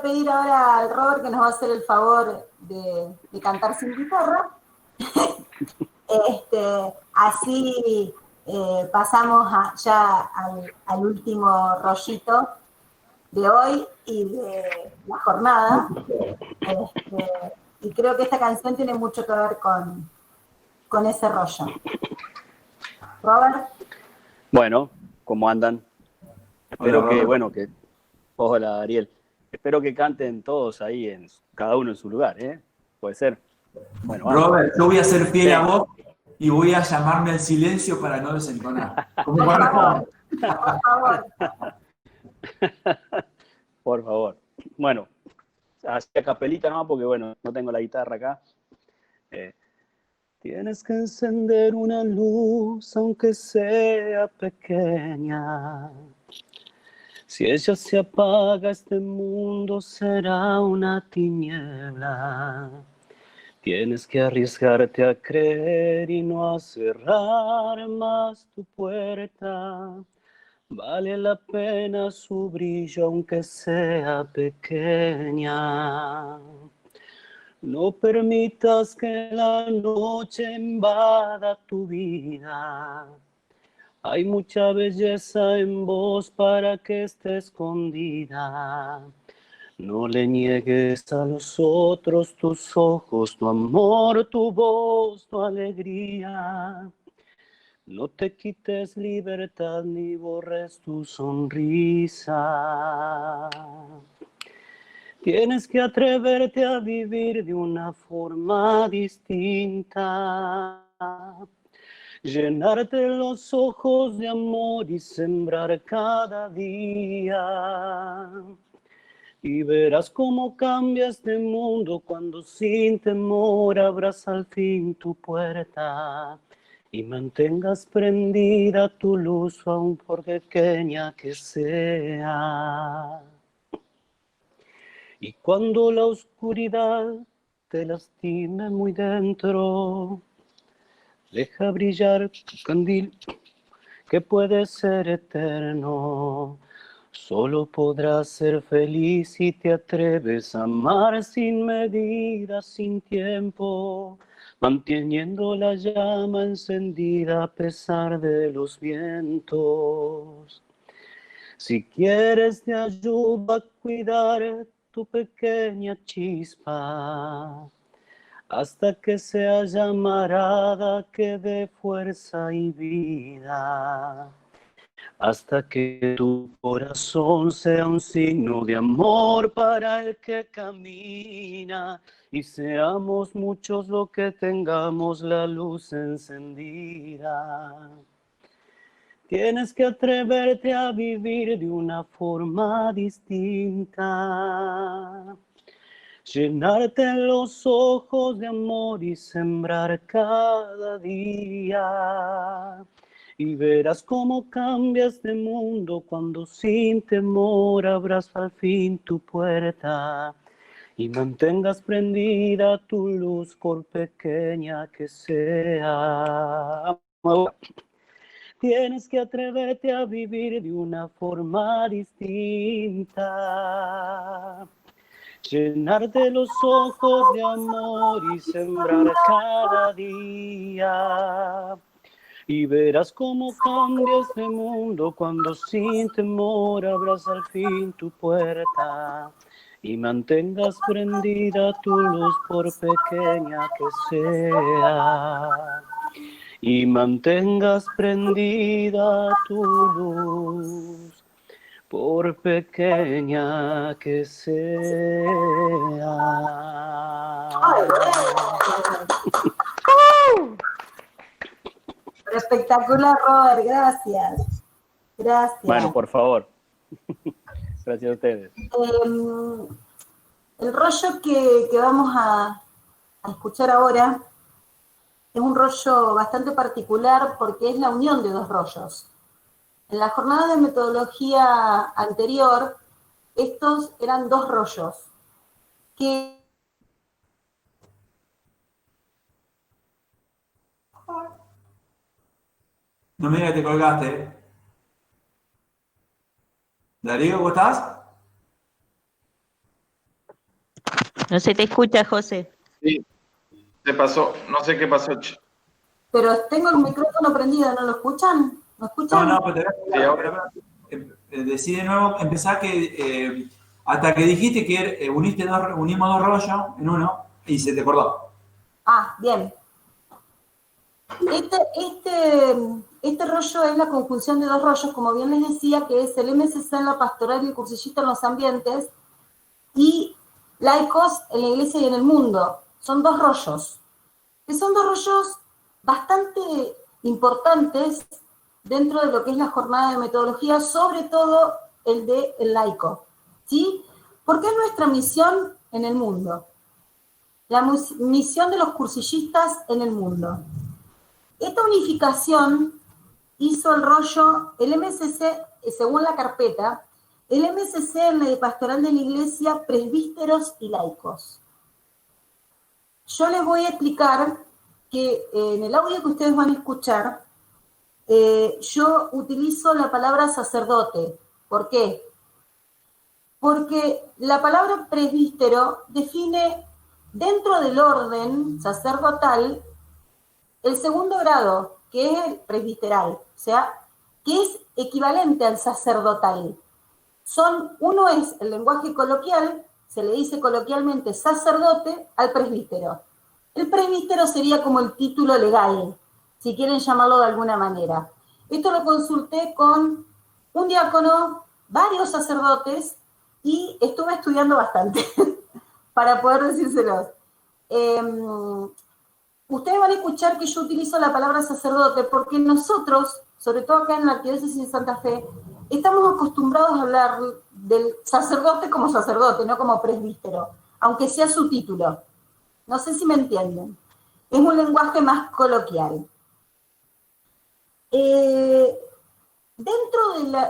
pedir ahora al Robert que nos va a hacer el favor de cantar sin guitarra. Así pasamos ya al último rollito de hoy y de la jornada. Y creo que esta canción tiene mucho que ver con ese rollo. Robert. Bueno, ¿cómo andan? Espero Hola, que, Robert. bueno, que... Hola, Ariel. Espero que canten todos ahí, cada uno en su lugar, ¿eh? Puede ser. Bueno, vamos. Robert, yo voy a ser fiel Sí. a vos y voy a llamarme al silencio para no desentonar. ¿Cómo Por corresponde? favor. Por favor. Bueno, así a capelita no, porque bueno, no tengo la guitarra acá. Tienes que encender una luz, aunque sea pequeña. Si ella se apaga, este mundo será una tiniebla. Tienes que arriesgarte a creer y no a cerrar más tu puerta. Vale la pena su brillo aunque sea pequeña. No permitas que la noche invada tu vida. Hay mucha belleza en vos para que esté escondida. No le niegues a los otros tus ojos, tu amor, tu voz, tu alegría. No te quites libertad ni borres tu sonrisa. Tienes que atreverte a vivir de una forma distinta. Llenarte los ojos de amor y sembrar cada día. Y verás cómo cambia este mundo cuando sin temor abras al fin tu puerta y mantengas prendida tu luz aun por pequeña que sea. Y cuando la oscuridad te lastime muy dentro, deja brillar tu candil que puede ser eterno. Solo podrás ser feliz si te atreves a amar sin medida, sin tiempo, manteniendo la llama encendida a pesar de los vientos. Si quieres te ayudo a cuidar tu pequeña chispa, hasta que sea llamarada que dé fuerza y vida. Hasta que tu corazón sea un signo de amor para el que camina y seamos muchos los que tengamos la luz encendida. Tienes que atreverte a vivir de una forma distinta. Llenarte los ojos de amor y sembrar cada día. Y verás cómo cambia este mundo cuando sin temor abras al fin tu puerta y mantengas prendida tu luz por pequeña que sea. Tienes que atreverte a vivir de una forma distinta. Llenarte los ojos de amor y sembrar cada día. Y verás cómo cambia este mundo cuando sin temor abras al fin tu puerta y mantengas prendida tu luz por pequeña que sea. Y mantengas prendida tu luz por pequeña que sea. Ay, espectacular, Robert, gracias. Gracias. Bueno, por favor. Gracias a ustedes. El rollo que vamos a escuchar ahora es un rollo bastante particular porque es la unión de dos rollos. En la jornada de metodología anterior, estos eran dos rollos que No me digas que te colgaste. Darío, ¿vos estás? No se te escucha, José. Sí, se pasó. No sé qué pasó. Pero tengo el micrófono prendido, ¿no lo escuchan? ¿No escuchan? No, pero Sí, ahora. decí de nuevo, empezá que hasta que dijiste que unimos dos rollos en uno y se te acordó. Ah, bien. Este rollo es la conjunción de dos rollos, como bien les decía, que es el MSC en la pastoral y el cursillista en los ambientes, y laicos en la iglesia y en el mundo. Son dos rollos, que son dos rollos bastante importantes dentro de lo que es la jornada de metodología, sobre todo el de el laico, ¿sí? Porque es nuestra misión en el mundo, la misión de los cursillistas en el mundo. Esta unificación hizo el rollo, el MSC, según la carpeta, el MSC en la pastoral de la iglesia, presbíteros y laicos. Yo les voy a explicar que en el audio que ustedes van a escuchar, yo utilizo la palabra sacerdote. ¿Por qué? Porque la palabra presbítero define dentro del orden sacerdotal el segundo grado, que es el presbiteral, o sea, que es equivalente al sacerdotal. Uno es el lenguaje coloquial, se le dice coloquialmente sacerdote al presbítero. El presbítero sería como el título legal, si quieren llamarlo de alguna manera. Esto lo consulté con un diácono, varios sacerdotes, y estuve estudiando bastante para poder decírselos. Ustedes van a escuchar que yo utilizo la palabra sacerdote porque nosotros, sobre todo acá en la Arquidiócesis de Santa Fe, estamos acostumbrados a hablar del sacerdote como sacerdote, no como presbítero, aunque sea su título. No sé si me entienden. Es un lenguaje más coloquial. Dentro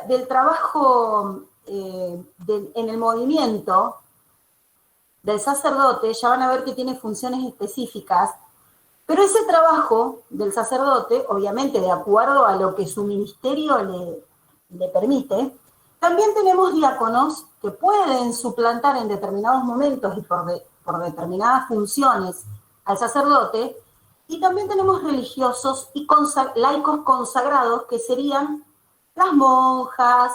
del trabajo en el movimiento del sacerdote, ya van a ver que tiene funciones específicas, pero ese trabajo del sacerdote, obviamente de acuerdo a lo que su ministerio le permite, también tenemos diáconos que pueden suplantar en determinados momentos y por determinadas funciones al sacerdote, y también tenemos religiosos y laicos consagrados, que serían las monjas,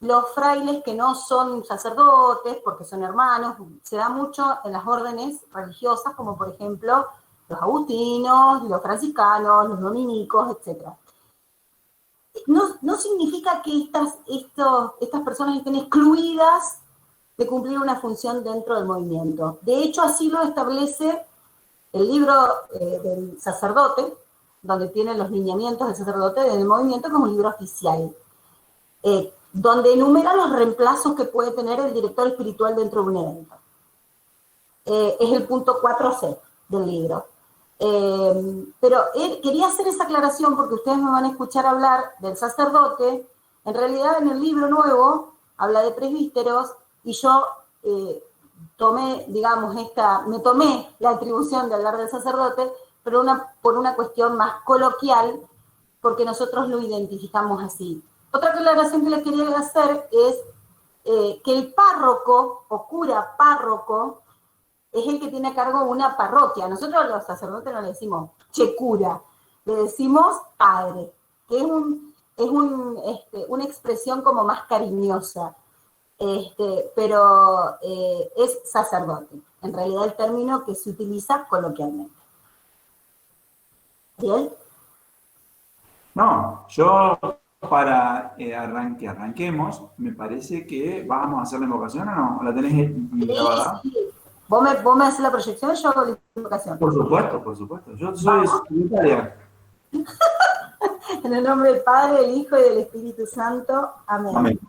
los frailes que no son sacerdotes porque son hermanos. Se da mucho en las órdenes religiosas, como por ejemplo los agustinos, los franciscanos, los dominicos, etc. No significa que estas personas estén excluidas de cumplir una función dentro del movimiento. De hecho, así lo establece el libro del sacerdote, donde tiene los lineamientos del sacerdote del movimiento como libro oficial, donde enumera los reemplazos que puede tener el director espiritual dentro de un evento. Es el punto 4C del libro. Pero quería hacer esa aclaración porque ustedes me van a escuchar hablar del sacerdote. En realidad, en el libro nuevo habla de presbíteros, y yo me tomé la atribución de hablar del sacerdote, pero por una cuestión más coloquial, porque nosotros lo identificamos así. Otra aclaración que les quería hacer es que el párroco o cura párroco es el que tiene a cargo una parroquia. Nosotros los sacerdotes no le decimos che cura, le decimos padre, que es una expresión como más cariñosa, pero es sacerdote, en realidad el término que se utiliza coloquialmente. ¿Bien? No, yo para arranquemos, me parece que vamos a hacer la invocación, ¿o no? ¿La tenés grabada? Sí. ¿Vos me haces la proyección? Yo hago la invocación. Por supuesto. Yo soy secretaria. En el nombre del Padre, del Hijo y del Espíritu Santo. Amén. Amén.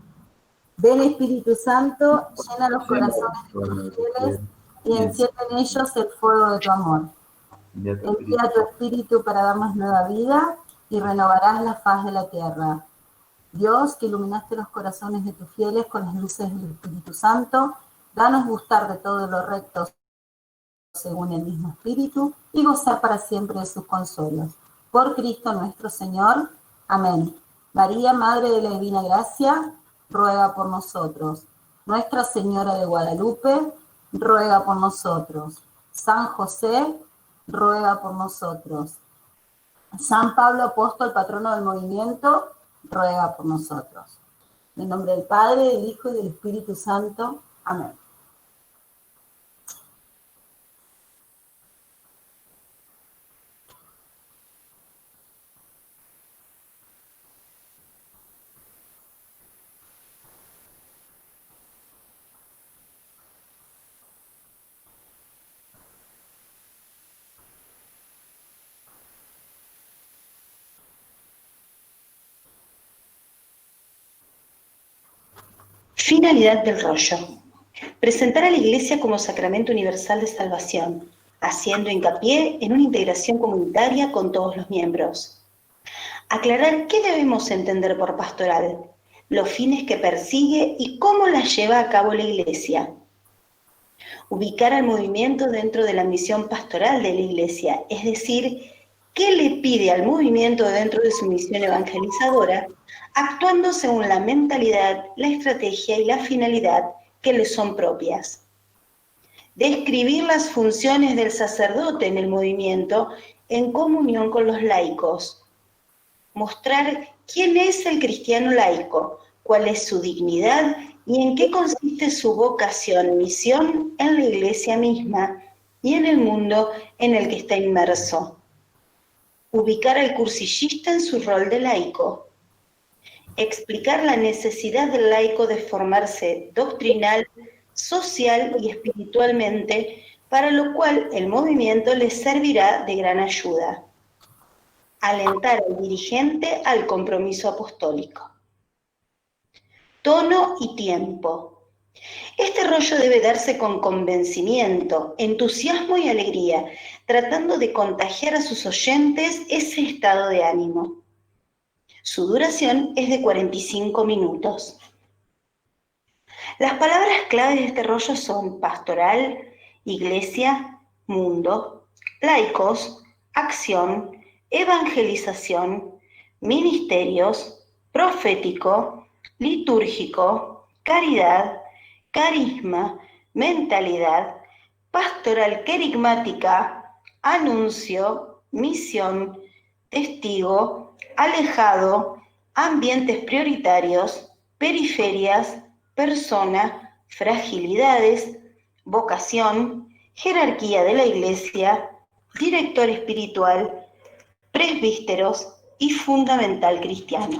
Ven, Espíritu Santo, llena los corazones de tus fieles y enciende en ellos el fuego de tu amor. Envía tu Espíritu para darnos nueva vida y renovarás la faz de la tierra. Dios, que iluminaste los corazones de tus fieles con las luces del Espíritu Santo, danos gustar de todo lo recto según el mismo Espíritu y gozar para siempre de sus consuelos. Por Cristo nuestro Señor. Amén. María, Madre de la Divina Gracia, ruega por nosotros. Nuestra Señora de Guadalupe, ruega por nosotros. San José, ruega por nosotros. San Pablo Apóstol, patrono del movimiento, ruega por nosotros. En el nombre del Padre, del Hijo y del Espíritu Santo. Amén. Finalidad del rollo. Presentar a la Iglesia como sacramento universal de salvación, haciendo hincapié en una integración comunitaria con todos los miembros. Aclarar qué debemos entender por pastoral, los fines que persigue y cómo las lleva a cabo la Iglesia. Ubicar al movimiento dentro de la misión pastoral de la Iglesia, es decir, qué le pide al movimiento dentro de su misión evangelizadora, actuando según la mentalidad, la estrategia y la finalidad que le son propias. Describir las funciones del sacerdote en el movimiento en comunión con los laicos. Mostrar quién es el cristiano laico, cuál es su dignidad y en qué consiste su vocación, misión en la Iglesia misma y en el mundo en el que está inmerso. Ubicar al cursillista en su rol de laico. Explicar la necesidad del laico de formarse doctrinal, social y espiritualmente, para lo cual el movimiento les servirá de gran ayuda. Alentar al dirigente al compromiso apostólico. Tono y tiempo. Este rollo debe darse con convencimiento, entusiasmo y alegría, tratando de contagiar a sus oyentes ese estado de ánimo. Su duración es de 45 minutos. Las palabras clave de este rollo son pastoral, iglesia, mundo, laicos, acción, evangelización, ministerios, profético, litúrgico, caridad, carisma, mentalidad, pastoral querigmática, anuncio, misión, testigo, alejado, ambientes prioritarios, periferias, persona, fragilidades, vocación, jerarquía de la Iglesia, director espiritual, presbíteros y fundamental cristiano.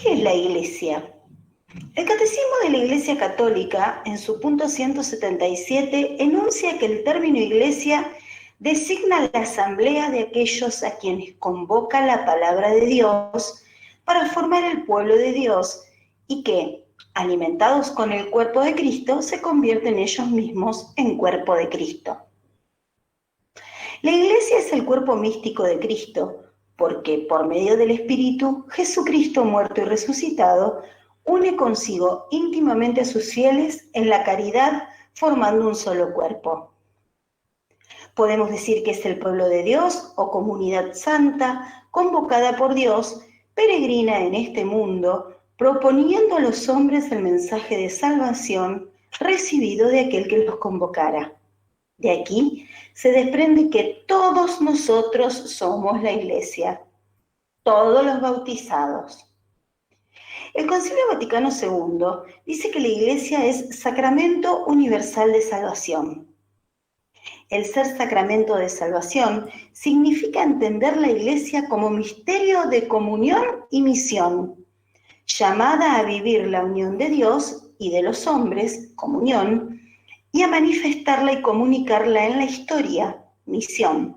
¿Qué es la Iglesia? El Catecismo de la Iglesia Católica, en su punto 177, enuncia que el término Iglesia designa la asamblea de aquellos a quienes convoca la palabra de Dios para formar el pueblo de Dios y que, alimentados con el cuerpo de Cristo, se convierten ellos mismos en cuerpo de Cristo. La Iglesia es el cuerpo místico de Cristo, porque por medio del Espíritu, Jesucristo muerto y resucitado, une consigo íntimamente a sus fieles en la caridad, formando un solo cuerpo. Podemos decir que es el pueblo de Dios o comunidad santa, convocada por Dios, peregrina en este mundo, proponiendo a los hombres el mensaje de salvación recibido de aquel que los convocara. De aquí se desprende que todos nosotros somos la Iglesia, todos los bautizados. El Concilio Vaticano II dice que la Iglesia es sacramento universal de salvación. El ser sacramento de salvación significa entender la Iglesia como misterio de comunión y misión, llamada a vivir la unión de Dios y de los hombres, comunión, y a manifestarla y comunicarla en la historia, misión,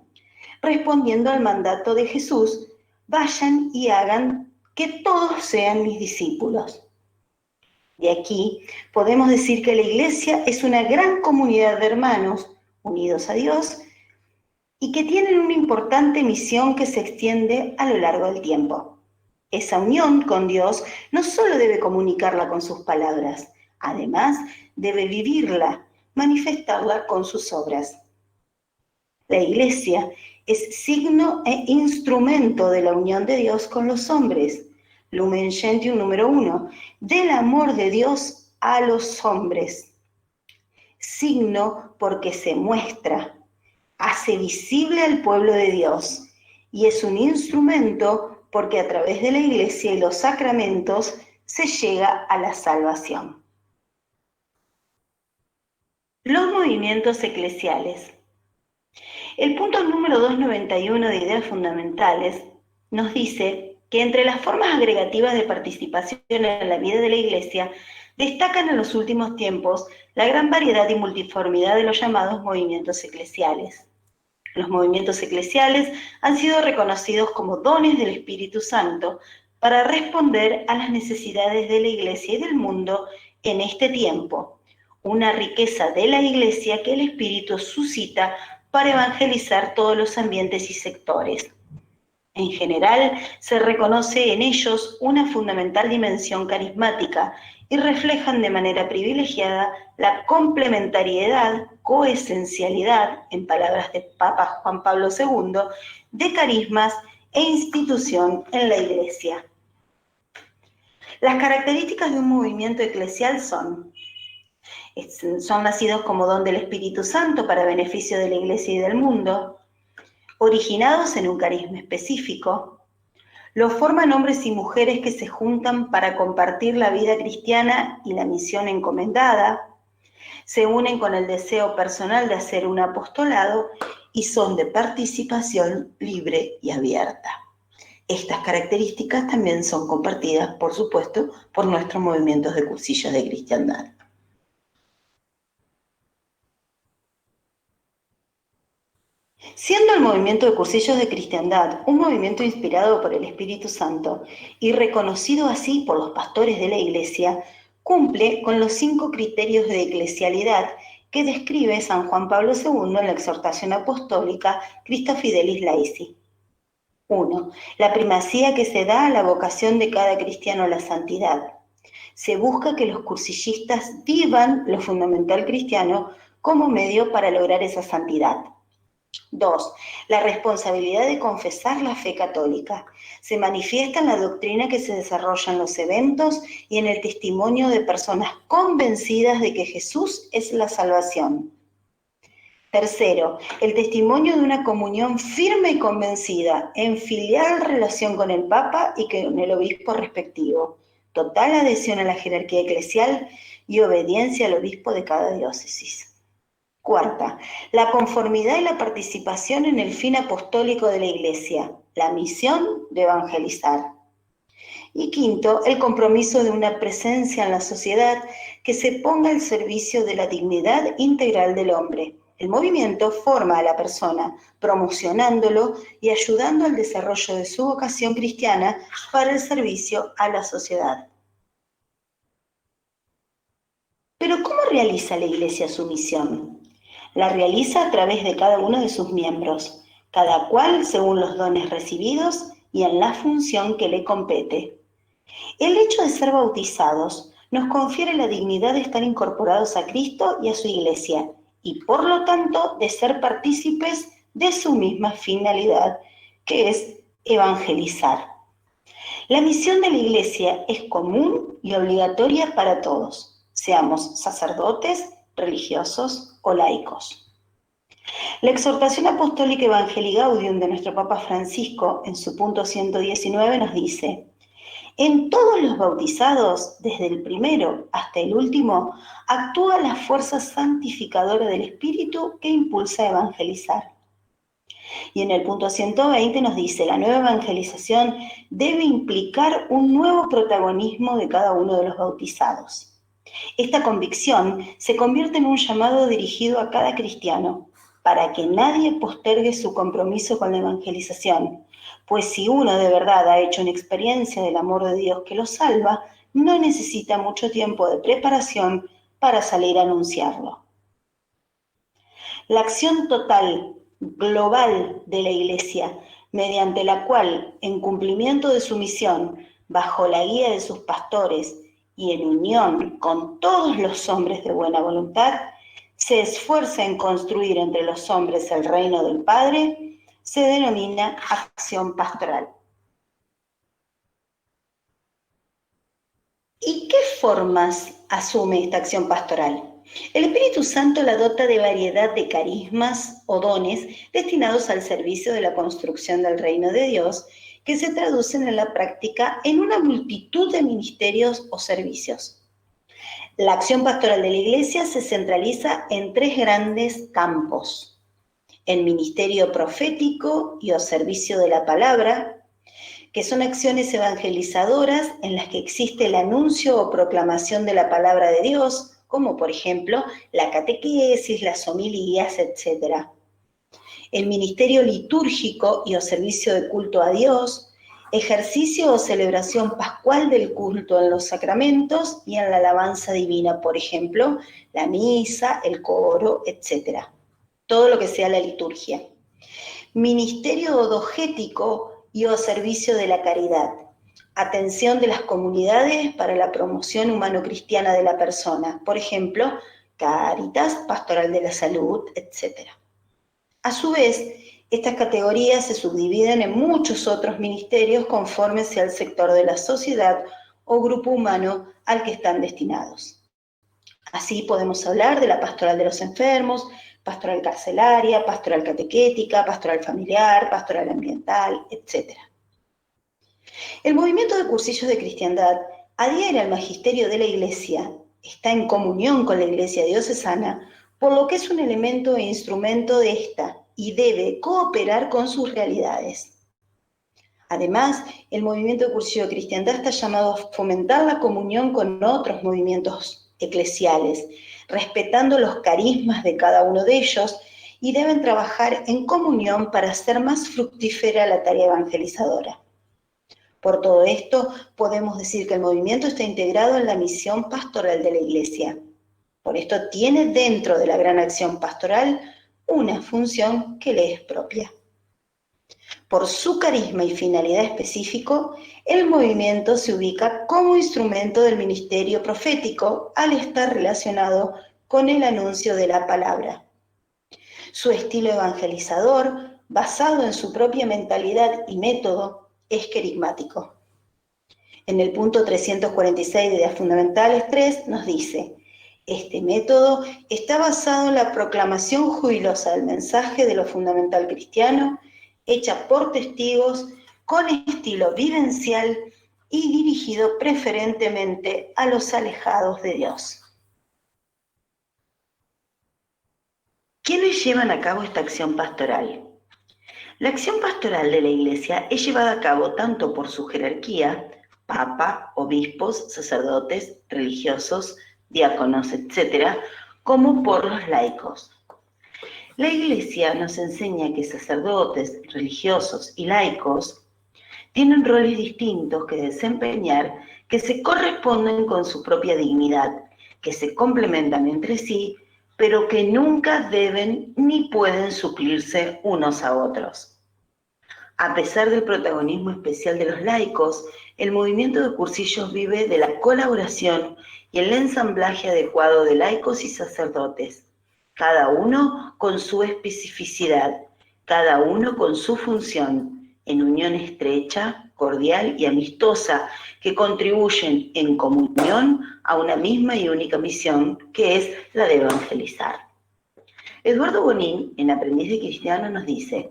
respondiendo al mandato de Jesús: vayan y hagan que todos sean mis discípulos. De aquí podemos decir que la Iglesia es una gran comunidad de hermanos unidos a Dios y que tienen una importante misión que se extiende a lo largo del tiempo. Esa unión con Dios no solo debe comunicarla con sus palabras, además debe vivirla, manifestarla con sus obras. La Iglesia es signo e instrumento de la unión de Dios con los hombres, Lumen Gentium número 1, del amor de Dios a los hombres. Signo porque se muestra, hace visible al pueblo de Dios y es un instrumento porque a través de la Iglesia y los sacramentos se llega a la salvación. Los movimientos eclesiales. El punto número 291 de ideas fundamentales nos dice que entre las formas agregativas de participación en la vida de la Iglesia destacan en los últimos tiempos la gran variedad y multiformidad de los llamados movimientos eclesiales. Los movimientos eclesiales han sido reconocidos como dones del Espíritu Santo para responder a las necesidades de la Iglesia y del mundo en este tiempo, una riqueza de la Iglesia que el Espíritu suscita para evangelizar todos los ambientes y sectores. En general, se reconoce en ellos una fundamental dimensión carismática y reflejan de manera privilegiada la complementariedad, coesencialidad, en palabras de Papa Juan Pablo II, de carismas e institución en la Iglesia. Las características de un movimiento eclesial son nacidos como don del Espíritu Santo para beneficio de la Iglesia y del mundo, originados en un carisma específico, lo forman hombres y mujeres que se juntan para compartir la vida cristiana y la misión encomendada, se unen con el deseo personal de hacer un apostolado y son de participación libre y abierta. Estas características también son compartidas, por supuesto, por nuestros movimientos de cursillos de cristiandad. Siendo el movimiento de cursillos de cristiandad un movimiento inspirado por el Espíritu Santo y reconocido así por los pastores de la Iglesia, cumple con los 5 criterios de eclesialidad que describe San Juan Pablo II en la exhortación apostólica Christo Fidelis Laici. 1. La primacía que se da a la vocación de cada cristiano a la santidad. Se busca que los cursillistas vivan lo fundamental cristiano como medio para lograr esa santidad. 2. La responsabilidad de confesar la fe católica. Se manifiesta en la doctrina que se desarrolla en los eventos y en el testimonio de personas convencidas de que Jesús es la salvación. 3. El testimonio de una comunión firme y convencida en filial relación con el Papa y con el obispo respectivo. Total adhesión a la jerarquía eclesial y obediencia al obispo de cada diócesis. 4. La conformidad y la participación en el fin apostólico de la Iglesia, la misión de evangelizar. Y 5. El compromiso de una presencia en la sociedad que se ponga al servicio de la dignidad integral del hombre. El movimiento forma a la persona, promocionándolo y ayudando al desarrollo de su vocación cristiana para el servicio a la sociedad. Pero ¿cómo realiza la Iglesia su misión? La realiza a través de cada uno de sus miembros, cada cual según los dones recibidos y en la función que le compete. El hecho de ser bautizados nos confiere la dignidad de estar incorporados a Cristo y a su Iglesia, y por lo tanto de ser partícipes de su misma finalidad, que es evangelizar. La misión de la Iglesia es común y obligatoria para todos, seamos sacerdotes, religiosos o laicos. La exhortación apostólica Evangelii Gaudium de nuestro Papa Francisco, en su punto 119, nos dice: en todos los bautizados, desde el primero hasta el último, actúa la fuerza santificadora del Espíritu que impulsa a evangelizar. Y en el punto 120 nos dice: la nueva evangelización debe implicar un nuevo protagonismo de cada uno de los bautizados. Esta convicción se convierte en un llamado dirigido a cada cristiano, para que nadie postergue su compromiso con la evangelización, pues si uno de verdad ha hecho una experiencia del amor de Dios que lo salva, no necesita mucho tiempo de preparación para salir a anunciarlo. La acción total, global de la Iglesia, mediante la cual, en cumplimiento de su misión, bajo la guía de sus pastores y en unión con todos los hombres de buena voluntad, se esfuerza en construir entre los hombres el reino del Padre, se denomina acción pastoral. ¿Y qué formas asume esta acción pastoral? El Espíritu Santo la dota de variedad de carismas o dones destinados al servicio de la construcción del reino de Dios, que se traducen en la práctica en una multitud de ministerios o servicios. La acción pastoral de la Iglesia se centraliza en 3 grandes campos: el ministerio profético y o servicio de la palabra, que son acciones evangelizadoras en las que existe el anuncio o proclamación de la palabra de Dios, como por ejemplo la catequesis, las homilías, etc. El ministerio litúrgico y o servicio de culto a Dios, ejercicio o celebración pascual del culto en los sacramentos y en la alabanza divina, por ejemplo, la misa, el coro, etc. Todo lo que sea la liturgia. Ministerio dogético y o servicio de la caridad, atención de las comunidades para la promoción humano-cristiana de la persona, por ejemplo, Cáritas, Pastoral de la Salud, etc. A su vez, estas categorías se subdividen en muchos otros ministerios conforme sea el sector de la sociedad o grupo humano al que están destinados. Así podemos hablar de la pastoral de los enfermos, pastoral carcelaria, pastoral catequética, pastoral familiar, pastoral ambiental, etc. El movimiento de cursillos de cristiandad adhiere al magisterio de la Iglesia, está en comunión con la Iglesia diocesana, por lo que es un elemento e instrumento de esta y debe cooperar con sus realidades. Además, el movimiento de cursillo de cristiandad está llamado a fomentar la comunión con otros movimientos eclesiales, respetando los carismas de cada uno de ellos, y deben trabajar en comunión para hacer más fructífera la tarea evangelizadora. Por todo esto, podemos decir que el movimiento está integrado en la misión pastoral de la Iglesia. Por esto tiene dentro de la gran acción pastoral una función que le es propia. Por su carisma y finalidad específico, el movimiento se ubica como instrumento del ministerio profético al estar relacionado con el anuncio de la palabra. Su estilo evangelizador, basado en su propia mentalidad y método, es querigmático. En el punto 346 de Ideas Fundamentales 3 nos dice: este método está basado en la proclamación jubilosa del mensaje de lo fundamental cristiano, hecha por testigos, con estilo vivencial y dirigido preferentemente a los alejados de Dios. ¿Quiénes llevan a cabo esta acción pastoral? La acción pastoral de la Iglesia es llevada a cabo tanto por su jerarquía, papa, obispos, sacerdotes, religiosos, diáconos, etc., como por los laicos. La Iglesia nos enseña que sacerdotes, religiosos y laicos tienen roles distintos que desempeñar, que se corresponden con su propia dignidad, que se complementan entre sí, pero que nunca deben ni pueden suplirse unos a otros. A pesar del protagonismo especial de los laicos, el movimiento de cursillos vive de la colaboración y el ensamblaje adecuado de laicos y sacerdotes, cada uno con su especificidad, cada uno con su función, en unión estrecha, cordial y amistosa, que contribuyen en comunión a una misma y única misión, que es la de evangelizar. Eduardo Bonín, en Aprendiz de Cristiano, nos dice: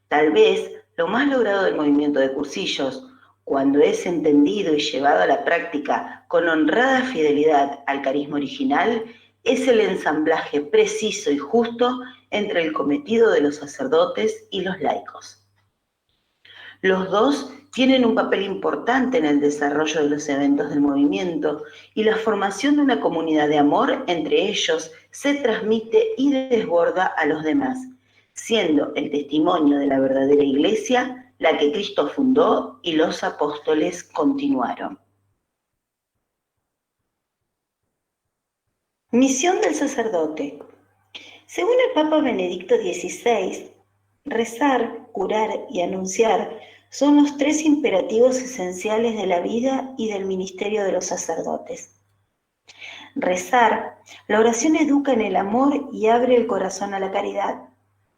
tal vez lo más logrado del movimiento de cursillos, cuando es entendido y llevado a la práctica con honrada fidelidad al carisma original, es el ensamblaje preciso y justo entre el cometido de los sacerdotes y los laicos. Los dos tienen un papel importante en el desarrollo de los eventos del movimiento, y la formación de una comunidad de amor entre ellos se transmite y desborda a los demás, siendo el testimonio de la verdadera Iglesia la que Cristo fundó y los apóstoles continuaron. Misión del sacerdote. Según el Papa Benedicto XVI, rezar, curar y anunciar son los 3 imperativos esenciales de la vida y del ministerio de los sacerdotes. Rezar, la oración educa en el amor y abre el corazón a la caridad.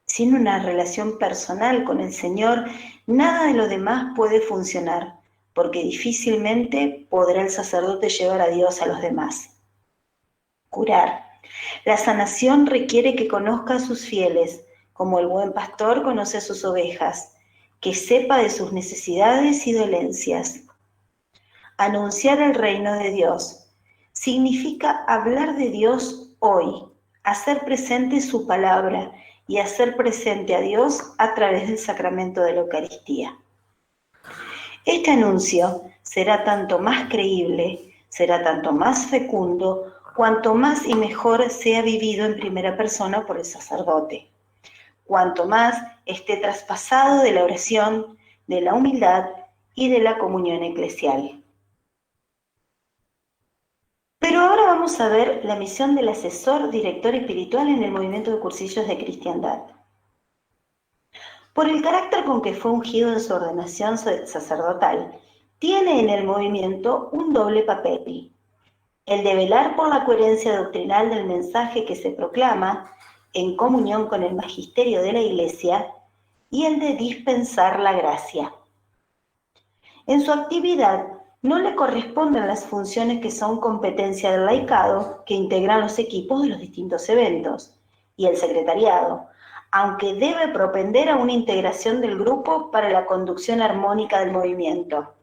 Sin una relación personal con el Señor, nada de lo demás puede funcionar, porque difícilmente podrá el sacerdote llevar a Dios a los demás. Curar. La sanación requiere que conozca a sus fieles, como el buen pastor conoce a sus ovejas, que sepa de sus necesidades y dolencias. Anunciar el reino de Dios significa hablar de Dios hoy, hacer presente su palabra y hacer presente a Dios a través del sacramento de la Eucaristía. Este anuncio será tanto más creíble, será tanto más fecundo, cuanto más y mejor sea vivido en primera persona por el sacerdote, cuanto más esté traspasado de la oración, de la humildad y de la comunión eclesial. Pero ahora vamos a ver la misión del asesor, director espiritual en el movimiento de cursillos de cristiandad. Por el carácter con que fue ungido en su ordenación sacerdotal, tiene en el movimiento un doble papel: el de velar por la coherencia doctrinal del mensaje que se proclama en comunión con el magisterio de la Iglesia y el de dispensar la gracia. En su actividad no le corresponden las funciones que son competencia del laicado, que integran los equipos de los distintos eventos, y el secretariado, aunque debe propender a una integración del grupo para la conducción armónica del movimiento.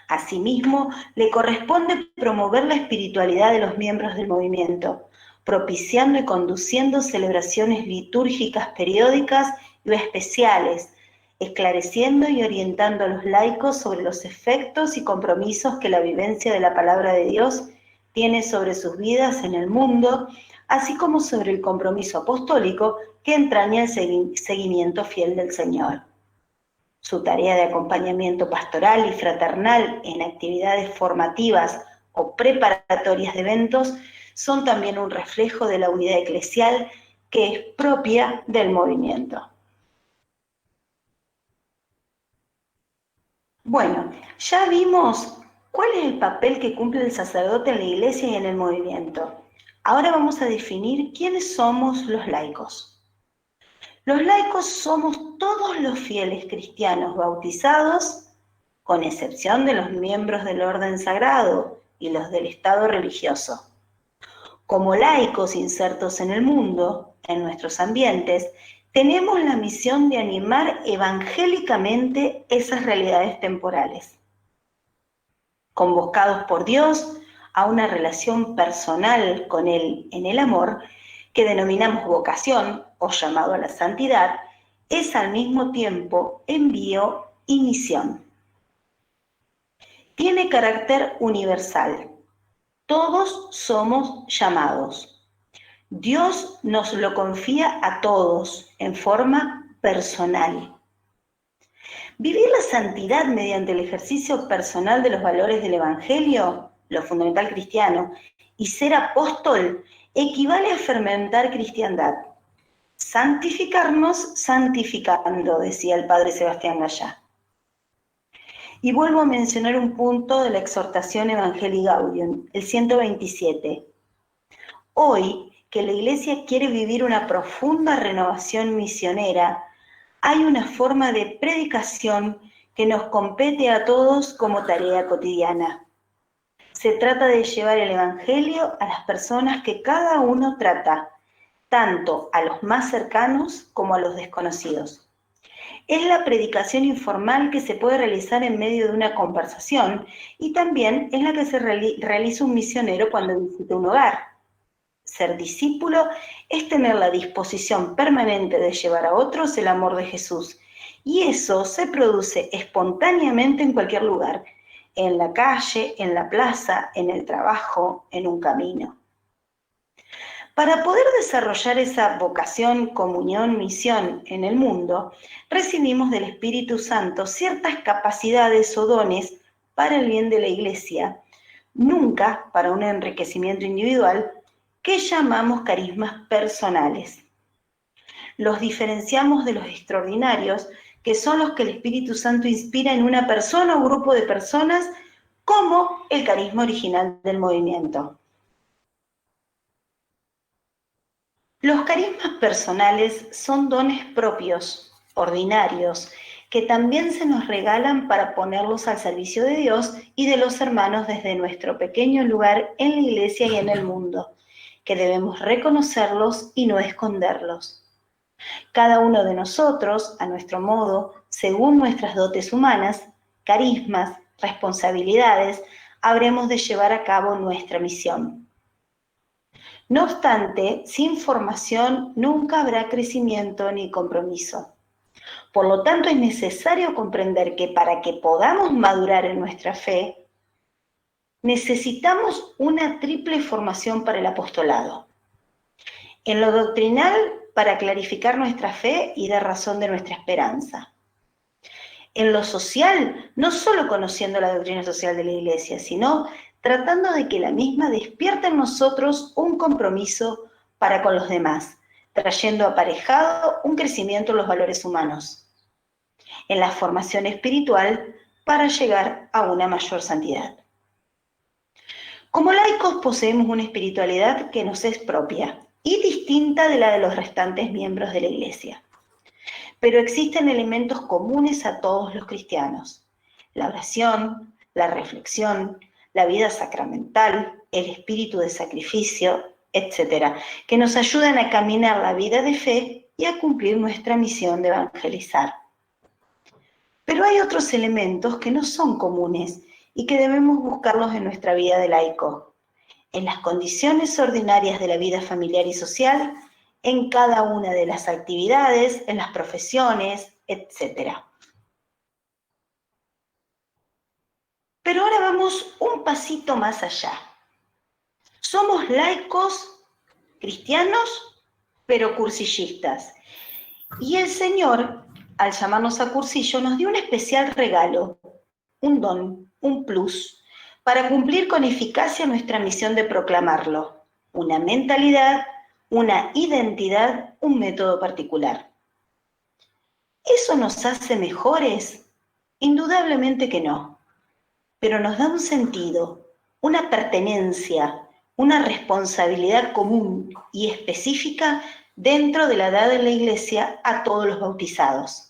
Asimismo, le corresponde promover la espiritualidad de los miembros del movimiento, propiciando y conduciendo celebraciones litúrgicas periódicas y especiales, esclareciendo y orientando a los laicos sobre los efectos y compromisos que la vivencia de la palabra de Dios tiene sobre sus vidas en el mundo, así como sobre el compromiso apostólico que entraña el seguimiento fiel del Señor. Su tarea de acompañamiento pastoral y fraternal en actividades formativas o preparatorias de eventos son también un reflejo de la unidad eclesial que es propia del movimiento. Bueno, ya vimos cuál es el papel que cumple el sacerdote en la Iglesia y en el movimiento. Ahora vamos a definir quiénes somos los laicos. Los laicos somos todos los fieles cristianos bautizados, con excepción de los miembros del orden sagrado y los del Estado religioso. Como laicos insertos en el mundo, en nuestros ambientes, tenemos la misión de animar evangélicamente esas realidades temporales. Convocados por Dios a una relación personal con Él en el amor, que denominamos vocación o llamado a la santidad, es al mismo tiempo envío y misión. Tiene carácter universal. Todos somos llamados. Dios nos lo confía a todos en forma personal. Vivir la santidad mediante el ejercicio personal de los valores del Evangelio, lo fundamental cristiano, y ser apóstol equivale a fermentar cristiandad. Santificarnos santificando, decía el padre Sebastián Gallá. Y vuelvo a mencionar un punto de la exhortación Evangelii Gaudium, el 127. Hoy, que la Iglesia quiere vivir una profunda renovación misionera, hay una forma de predicación que nos compete a todos como tarea cotidiana. Se trata de llevar el Evangelio a las personas que cada uno trata, tanto a los más cercanos como a los desconocidos. Es la predicación informal que se puede realizar en medio de una conversación y también es la que se realiza un misionero cuando visita un hogar. Ser discípulo es tener la disposición permanente de llevar a otros el amor de Jesús, y eso se produce espontáneamente en cualquier lugar, en la calle, en la plaza, en el trabajo, en un camino. Para poder desarrollar esa vocación, comunión, misión en el mundo, recibimos del Espíritu Santo ciertas capacidades o dones para el bien de la Iglesia, nunca para un enriquecimiento individual, que llamamos carismas personales. Los diferenciamos de los extraordinarios, que son los que el Espíritu Santo inspira en una persona o grupo de personas, como el carisma original del movimiento. Los carismas personales son dones propios, ordinarios, que también se nos regalan para ponerlos al servicio de Dios y de los hermanos desde nuestro pequeño lugar en la iglesia y en el mundo, que debemos reconocerlos y no esconderlos. Cada uno de nosotros, a nuestro modo, según nuestras dotes humanas, carismas, responsabilidades, habremos de llevar a cabo nuestra misión. No obstante, sin formación nunca habrá crecimiento ni compromiso. Por lo tanto, es necesario comprender que para que podamos madurar en nuestra fe, necesitamos una triple formación para el apostolado. En lo doctrinal, para clarificar nuestra fe y dar razón de nuestra esperanza. En lo social, no solo conociendo la doctrina social de la Iglesia, sino tratando de que la misma despierte en nosotros un compromiso para con los demás, trayendo aparejado un crecimiento en los valores humanos. En la formación espiritual, para llegar a una mayor santidad. Como laicos poseemos una espiritualidad que nos es propia y distinta de la de los restantes miembros de la Iglesia. Pero existen elementos comunes a todos los cristianos: la oración, la reflexión, la vida sacramental, el espíritu de sacrificio, etc., que nos ayudan a caminar la vida de fe y a cumplir nuestra misión de evangelizar. Pero hay otros elementos que no son comunes y que debemos buscarlos en nuestra vida de laico, en las condiciones ordinarias de la vida familiar y social, en cada una de las actividades, en las profesiones, etc. Pero ahora vamos un pasito más allá. Somos laicos, cristianos, pero cursillistas. Y el Señor, al llamarnos a cursillo, nos dio un especial regalo, un don, un plus, para cumplir con eficacia nuestra misión de proclamarlo, una mentalidad, una identidad, un método particular. ¿Eso nos hace mejores? Indudablemente que no, pero nos da un sentido, una pertenencia, una responsabilidad común y específica dentro de la edad de la Iglesia a todos los bautizados.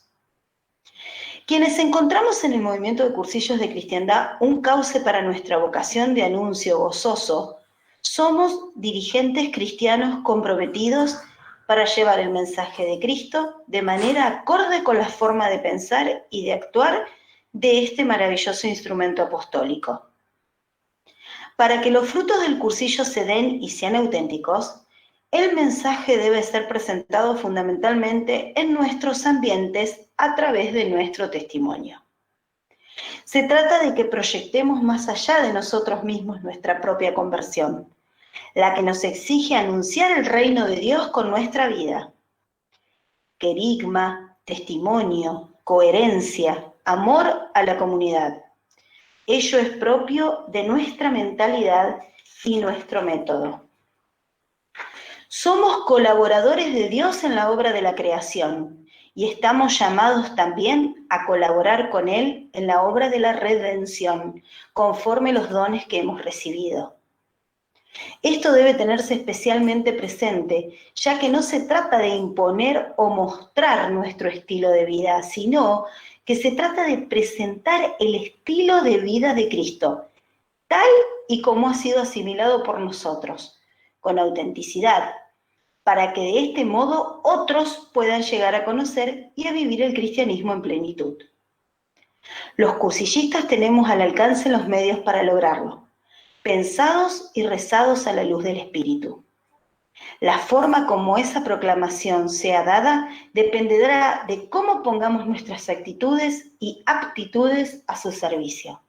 Quienes encontramos en el movimiento de cursillos de cristiandad un cauce para nuestra vocación de anuncio gozoso, somos dirigentes cristianos comprometidos para llevar el mensaje de Cristo de manera acorde con la forma de pensar y de actuar de este maravilloso instrumento apostólico. Para que los frutos del cursillo se den y sean auténticos, el mensaje debe ser presentado fundamentalmente en nuestros ambientes a través de nuestro testimonio. Se trata de que proyectemos más allá de nosotros mismos nuestra propia conversión, la que nos exige anunciar el reino de Dios con nuestra vida. Querigma, testimonio, coherencia, amor a la comunidad. Ello es propio de nuestra mentalidad y nuestro método. Somos colaboradores de Dios en la obra de la creación y estamos llamados también a colaborar con Él en la obra de la redención, conforme los dones que hemos recibido. Esto debe tenerse especialmente presente, ya que no se trata de imponer o mostrar nuestro estilo de vida, sino que se trata de presentar el estilo de vida de Cristo, tal y como ha sido asimilado por nosotros, con autenticidad, para que de este modo otros puedan llegar a conocer y a vivir el cristianismo en plenitud. Los cursillistas tenemos al alcance los medios para lograrlo, pensados y rezados a la luz del Espíritu. La forma como esa proclamación sea dada dependerá de cómo pongamos nuestras actitudes y aptitudes a su servicio.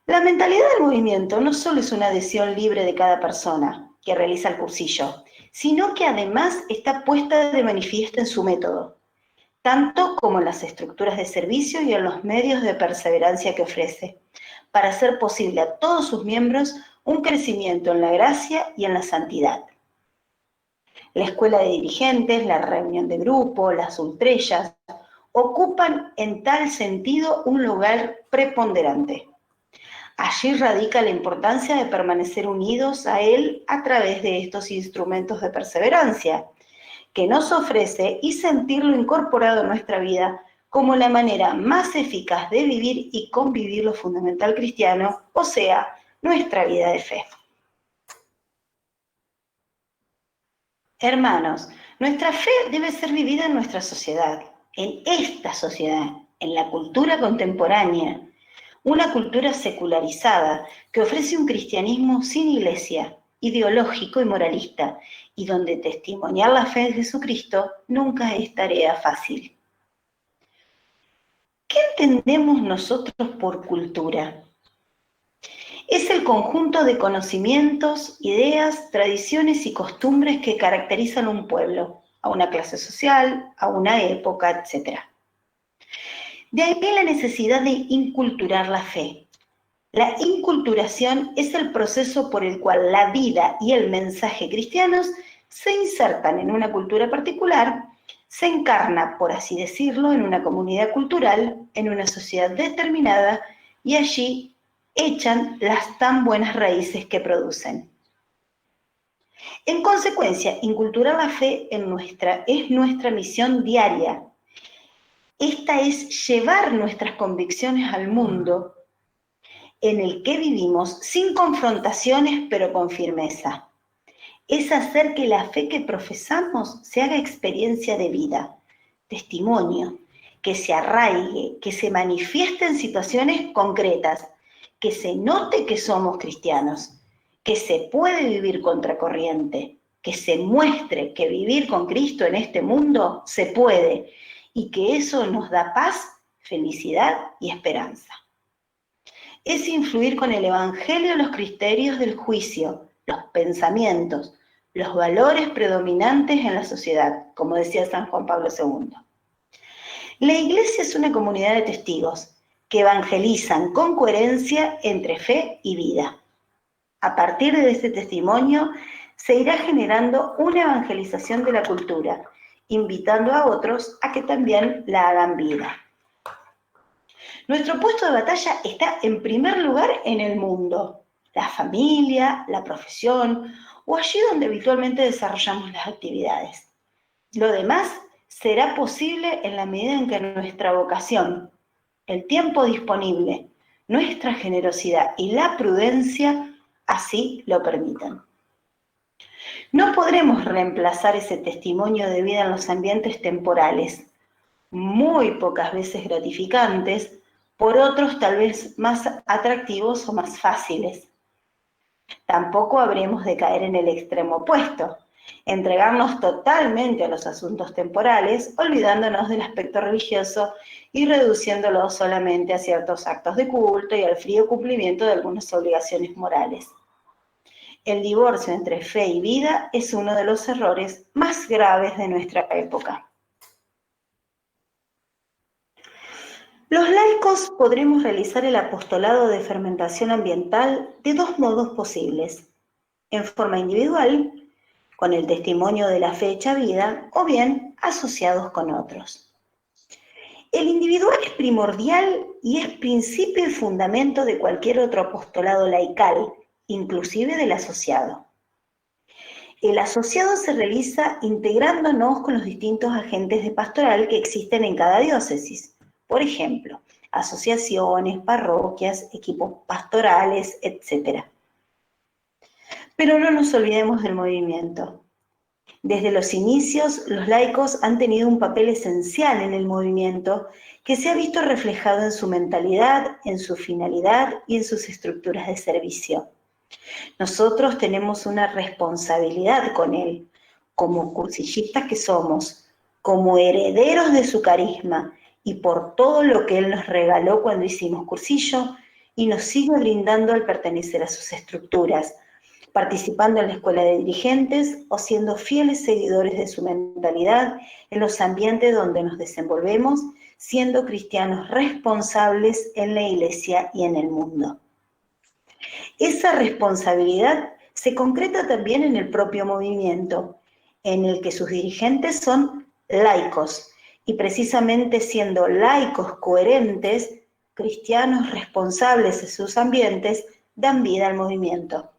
La mentalidad del movimiento no solo es una adhesión libre de cada persona que realiza el cursillo, sino que además está puesta de manifiesto en su método, tanto como en las estructuras de servicio y en los medios de perseverancia que ofrece, para hacer posible a todos sus miembros un crecimiento en la gracia y en la santidad. La escuela de dirigentes, la reunión de grupo, las ultrellas, ocupan en tal sentido un lugar preponderante. Allí radica la importancia de permanecer unidos a Él a través de estos instrumentos de perseverancia, que nos ofrece y sentirlo incorporado en nuestra vida como la manera más eficaz de vivir y convivir lo fundamental cristiano, o sea, nuestra vida de fe. Hermanos, nuestra fe debe ser vivida en nuestra sociedad, en esta sociedad, en la cultura contemporánea, una cultura secularizada que ofrece un cristianismo sin iglesia, ideológico y moralista, y donde testimoniar la fe de Jesucristo nunca es tarea fácil. ¿Qué entendemos nosotros por cultura? Es el conjunto de conocimientos, ideas, tradiciones y costumbres que caracterizan a un pueblo, a una clase social, a una época, etc. De ahí la necesidad de inculturar la fe. La inculturación es el proceso por el cual la vida y el mensaje cristianos se insertan en una cultura particular, se encarna, por así decirlo, en una comunidad cultural, en una sociedad determinada, y allí echan las tan buenas raíces que producen. En consecuencia, inculturar la fe es nuestra misión diaria. Esta es llevar nuestras convicciones al mundo en el que vivimos sin confrontaciones, pero con firmeza. Es hacer que la fe que profesamos se haga experiencia de vida, testimonio, que se arraigue, que se manifieste en situaciones concretas, que se note que somos cristianos, que se puede vivir contracorriente, que se muestre que vivir con Cristo en este mundo se puede y que eso nos da paz, felicidad y esperanza. Es influir con el Evangelio los criterios del juicio, los pensamientos, los valores predominantes en la sociedad, como decía San Juan Pablo II. La Iglesia es una comunidad de testigos que evangelizan con coherencia entre fe y vida. A partir de este testimonio se irá generando una evangelización de la cultura, invitando a otros a que también la hagan vida. Nuestro puesto de batalla está en primer lugar en el mundo, la familia, la profesión o allí donde habitualmente desarrollamos las actividades. Lo demás será posible en la medida en que nuestra vocación, el tiempo disponible, nuestra generosidad y la prudencia así lo permitan. No podremos reemplazar ese testimonio de vida en los ambientes temporales, muy pocas veces gratificantes, por otros tal vez más atractivos o más fáciles. Tampoco habremos de caer en el extremo opuesto, entregarnos totalmente a los asuntos temporales, olvidándonos del aspecto religioso y reduciéndolo solamente a ciertos actos de culto y al frío cumplimiento de algunas obligaciones morales. El divorcio entre fe y vida es uno de los errores más graves de nuestra época. Los laicos podremos realizar el apostolado de fermentación ambiental de dos modos posibles: en forma individual, con el testimonio de la fe hecha vida, o bien asociados con otros. El individual es primordial y es principio y fundamento de cualquier otro apostolado laical, inclusive del asociado. El asociado se realiza integrándonos con los distintos agentes de pastoral que existen en cada diócesis. Por ejemplo, asociaciones, parroquias, equipos pastorales, etc. Pero no nos olvidemos del movimiento. Desde los inicios, los laicos han tenido un papel esencial en el movimiento que se ha visto reflejado en su mentalidad, en su finalidad y en sus estructuras de servicio. Nosotros tenemos una responsabilidad con él, como cursillistas que somos, como herederos de su carisma, y por todo lo que él nos regaló cuando hicimos cursillo y nos sigue brindando al pertenecer a sus estructuras, participando en la escuela de dirigentes o siendo fieles seguidores de su mentalidad en los ambientes donde nos desenvolvemos, siendo cristianos responsables en la Iglesia y en el mundo. Esa responsabilidad se concreta también en el propio movimiento, en el que sus dirigentes son laicos, y precisamente siendo laicos coherentes, cristianos responsables de sus ambientes, dan vida al movimiento.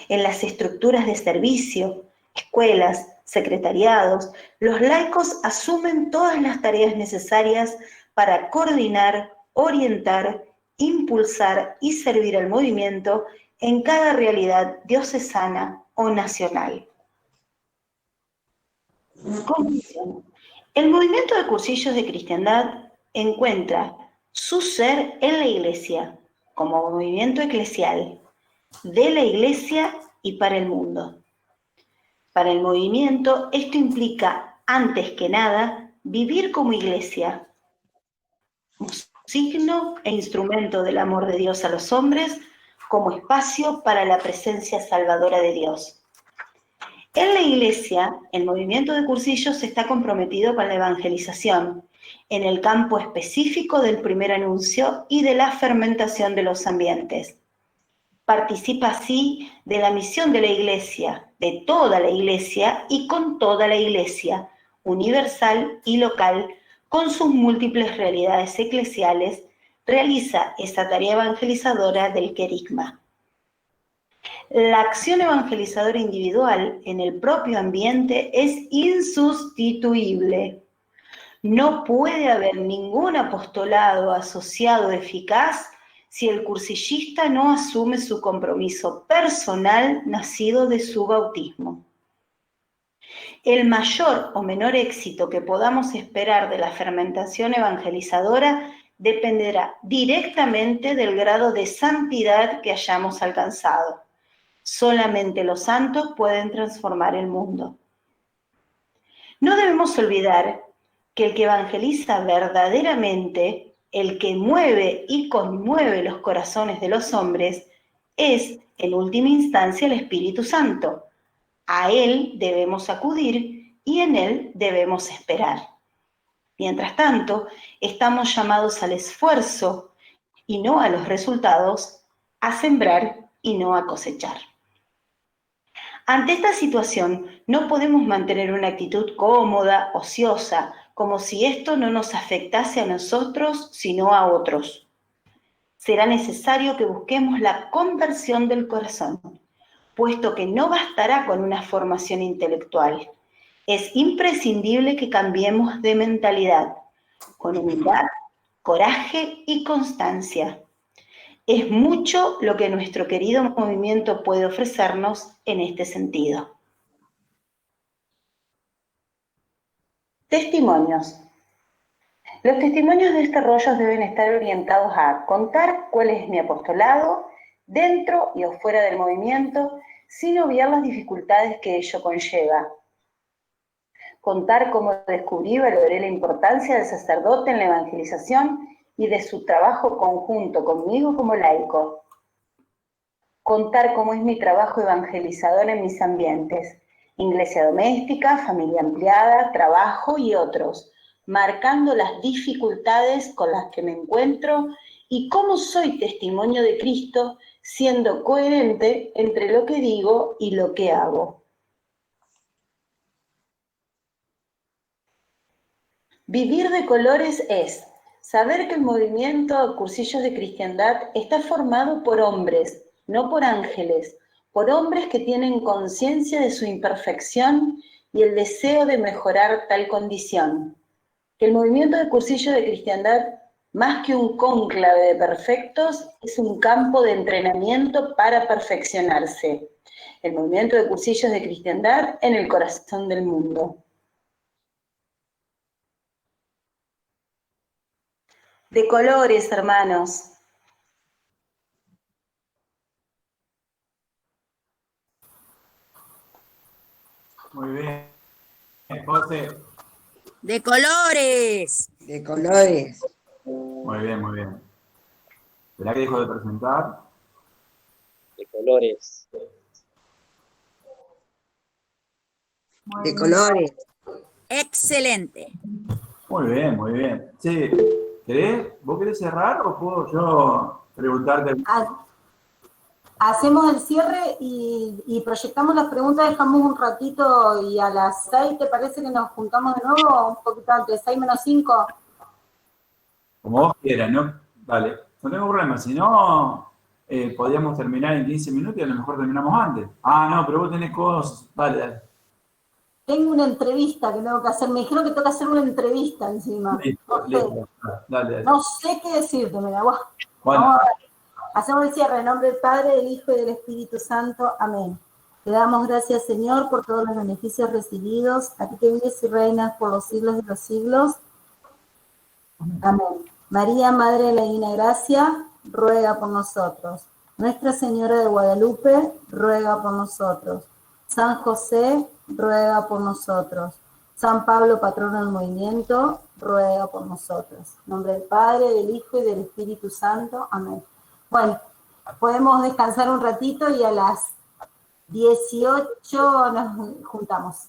En las estructuras de servicio, escuelas, secretariados, los laicos asumen todas las tareas necesarias para coordinar, orientar, impulsar y servir al movimiento en cada realidad diocesana o nacional. Conclusión. El movimiento de cursillos de cristiandad encuentra su ser en la Iglesia, como movimiento eclesial, de la Iglesia y para el mundo. Para el movimiento, esto implica, antes que nada, vivir como Iglesia, como signo e instrumento del amor de Dios a los hombres, como espacio para la presencia salvadora de Dios. En la Iglesia, el movimiento de cursillos está comprometido con la evangelización, en el campo específico del primer anuncio y de la fermentación de los ambientes. Participa así de la misión de la Iglesia, de toda la Iglesia y con toda la Iglesia, universal y local, con sus múltiples realidades eclesiales, realiza esa tarea evangelizadora del querigma. La acción evangelizadora individual en el propio ambiente es insustituible. No puede haber ningún apostolado asociado eficaz si el cursillista no asume su compromiso personal nacido de su bautismo. El mayor o menor éxito que podamos esperar de la fermentación evangelizadora dependerá directamente del grado de santidad que hayamos alcanzado. Solamente los santos pueden transformar el mundo. No debemos olvidar que el que evangeliza verdaderamente, el que mueve y conmueve los corazones de los hombres, es, en última instancia, el Espíritu Santo. A Él debemos acudir y en Él debemos esperar. Mientras tanto, estamos llamados al esfuerzo y no a los resultados, a sembrar y no a cosechar. Ante esta situación, no podemos mantener una actitud cómoda, ociosa, como si esto no nos afectase a nosotros, sino a otros. Será necesario que busquemos la conversión del corazón, puesto que no bastará con una formación intelectual. Es imprescindible que cambiemos de mentalidad, con humildad, coraje y constancia. Es mucho lo que nuestro querido movimiento puede ofrecernos en este sentido. Testimonios. Los testimonios de este rollo deben estar orientados a contar cuál es mi apostolado, dentro y o fuera del movimiento, sin obviar las dificultades que ello conlleva. Contar cómo descubrí y valoré la importancia del sacerdote en la evangelización y de su trabajo conjunto conmigo como laico. Contar cómo es mi trabajo evangelizador en mis ambientes, iglesia doméstica, familia ampliada, trabajo y otros, marcando las dificultades con las que me encuentro y cómo soy testimonio de Cristo, siendo coherente entre lo que digo y lo que hago. Vivir de colores es saber que el movimiento Cursillos de Cristiandad está formado por hombres, no por ángeles, por hombres que tienen conciencia de su imperfección y el deseo de mejorar tal condición. Que el movimiento de Cursillos de Cristiandad, más que un cónclave de perfectos, es un campo de entrenamiento para perfeccionarse. El movimiento de Cursillos de Cristiandad en el corazón del mundo. De colores, hermanos. Muy bien. José. De colores. De colores. Muy bien, muy bien. ¿Será que dijo de presentar? De colores. De colores. Excelente. Muy bien, muy bien. Sí, ¿vos querés cerrar o puedo yo preguntarte? Hacemos el cierre y proyectamos las preguntas, dejamos un ratito y a las 6, ¿te parece que nos juntamos de nuevo? Un poquito antes, 6 menos 5. Como vos quieras, ¿no? Dale, no tengo problema. Si no, podríamos terminar en 15 minutos y a lo mejor terminamos antes. Ah, no, pero vos tenés cosas. Dale, dale. tengo una entrevista que tengo que hacer. Me dijeron que tengo que hacer una entrevista encima. Listo, listo. Dale. No sé qué decirte, mira, vos. Bueno, Vamos a ver. Hacemos el cierre en nombre del Padre, del Hijo y del Espíritu Santo. Amén. Te damos gracias, Señor, por todos los beneficios recibidos. A ti que vives y reinas por los siglos de los siglos. Amén. María, Madre de la Divina Gracia, ruega por nosotros. Nuestra Señora de Guadalupe, ruega por nosotros. San José, ruega por nosotros. San Pablo, patrono del movimiento, ruega por nosotros. En nombre del Padre, del Hijo y del Espíritu Santo. Amén. Bueno, podemos descansar un ratito y a las 18 nos juntamos.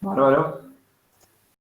bárbaro.